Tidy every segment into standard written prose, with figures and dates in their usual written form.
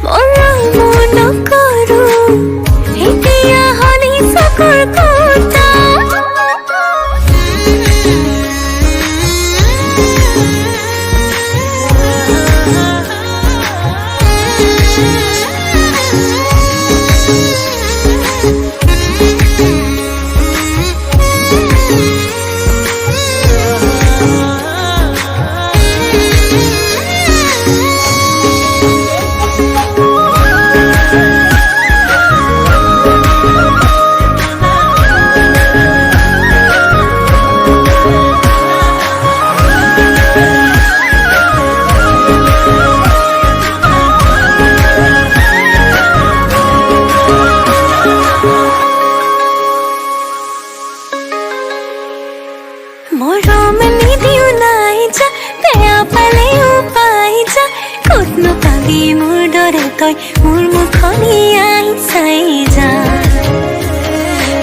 মৰম নকৰো এতিয়া হলি চকুৰ কোটা মৰম নিদিও নাই যা বেয়া পালেও পাই যা ক'তনো পাবি মোৰ দৰে তই মোৰ মুখনি আহি চাই যা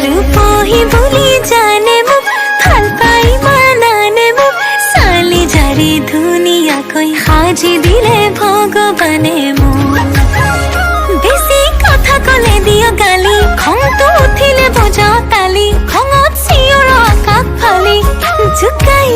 ৰূপহী বুলি জানে মোক ভাল পাই মানানে মোক চালি জাৰি ধুনীয়াকৈ সাজি দিলে ভগৱানে মোক বেছি কথা ক'লে দিয় গালি খংটো উঠিলে বজাও তালি খঙত চিঞৰ আকাশ ফালি জুকাই